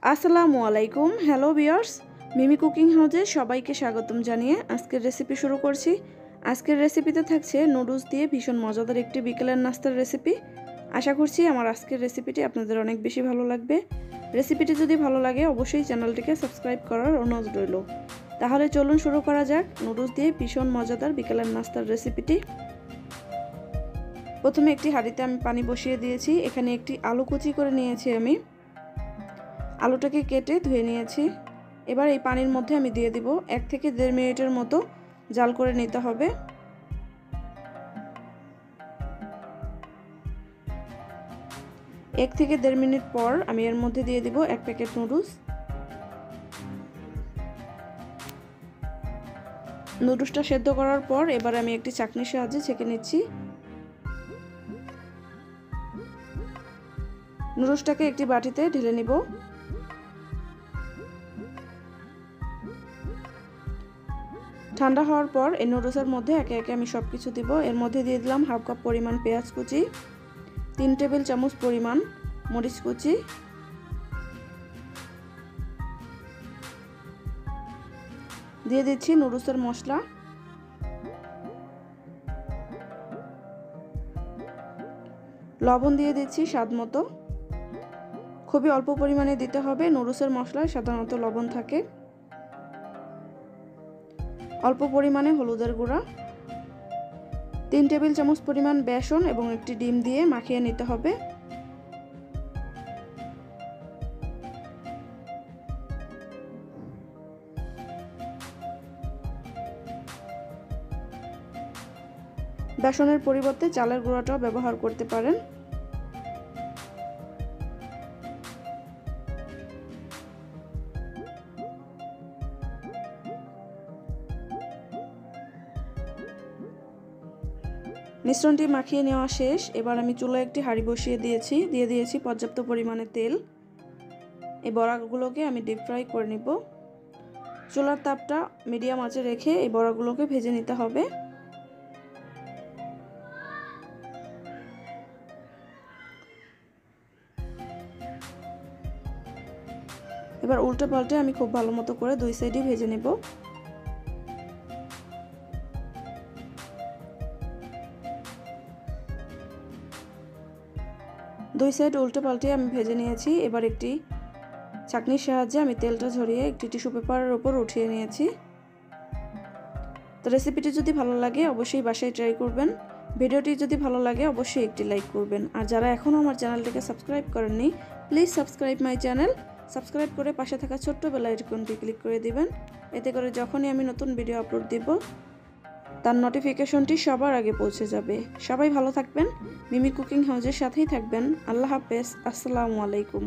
আসসালামু আলাইকুম। Hello viewers, মিমি cooking হাউজে সবাইকে স্বাগতম জানিয়ে আজকের রেসিপি শুরু করছি। আজকের রেসিপিতে থাকছে নুডলস দিয়ে ভীষণ মজাদার একটি বিকেলের নাস্তার রেসিপি। আশা করছি আমার আজকের রেসিপিটি আপনাদের অনেক বেশি ভালো লাগবে। রেসিপিটি যদি ভালো লাগে অবশ্যই চ্যানেলটিকে সাবস্ক্রাইব করার অনুরোধ রইল। তাহলে চলুন শুরু করা যাক নুডলস দিয়ে ভীষণ মজাদার বিকেলের নাস্তার রেসিপিটি। প্রথমে একটি হাঁড়িতে আমি পানি বসিয়ে দিয়েছি। এখানে একটি আলু কুচি করে নিয়েছি আমি। আলুটাকে কেটে ধুয়ে নিয়েছি। এবার এই পানির মধ্যে আমি দিয়ে দিব 1 থেকে 1.5 মিনিটের মতো জাল করে নিতে হবে। এক থেকে 1.5 মিনিট পর আমি এর মধ্যে দিয়ে দিব 1 প্যাকেট নুডলস। নুডলসটা সেদ্ধ করার পর এবার আমি একটি চাকনির সাহায্যে ছেঁকে নিচ্ছি। নুডলসটাকে একটি বাটিতে ঢেলে নিব। ঠান্ডা হওয়ার পর এই নুডলসের মধ্যে একে একে আমি সব কিছু দিব। এর মধ্যে দিয়ে দিলাম হাফ কাপ পরিমাণ পেঁয়াজ কুচি, 3 টেবিল চামচ পরিমাণ মরিচ কুচি, দিয়ে দিচ্ছি নুডলসের মশলা, লবণ দিয়ে দিচ্ছি স্বাদ মতো। খুবই অল্প পরিমাণে দিতে হবে, নুডলসের মশলায় সাধারণত লবণ থাকে। অল্প পরিমাণে হলুদের গুঁড়া, 3 টেবিল চামচ পরিমাণ বেসন এবং একটি ডিম দিয়ে মাখিয়ে নিতে হবে। বেসনের পরিবর্তে চালের গুঁড়াটাও ব্যবহার করতে পারেন। মিশ্রণটি মাখিয়ে নেওয়া শেষ। এবার আমি চুলায় একটি হাঁড়ি বসিয়ে দিয়ে দিয়েছি পর্যাপ্ত পরিমাণে তেল। এই বড়াগুলোকে আমি ডিপ ফ্রাই করে নিব। চুলার তাপটা মিডিয়াম আঁচে রেখে এই বড়াগুলোকে ভেজে নিতে হবে। এবার উল্টে পাল্টে আমি খুব ভালো মতো করে 2 সাইডই ভেজে নেব। দুই সাইড উল্টে পাল্টে আমি ভেজে নিয়েছি। এবার একটি ছাঁকনির সাহায্যে আমি তেলটা ঝরিয়ে একটি টিস্যু পেপারের উপর উঠিয়ে নিয়েছি। তো রেসিপিটি যদি ভালো লাগে অবশ্যই বাসায় ট্রাই করবেন। ভিডিওটি যদি ভালো লাগে অবশ্যই একটি লাইক করবেন। আর যারা এখনও আমার চ্যানেলটিকে সাবস্ক্রাইব করেননি please subscribe my channel. Subscribe করে পাশে থাকা ছোট্ট বেল আইকনটি ক্লিক করে দিবেন। এতে করে যখনই আমি নতুন ভিডিও আপলোড দিব তার নোটিফিকেশনটি সবার আগে পৌঁছে যাবে। সবাই ভালো থাকবেন, মিমি কুকিং হাউজের সাথেই থাকবেন। আল্লাহ হাফেজ, আসসালামু আলাইকুম।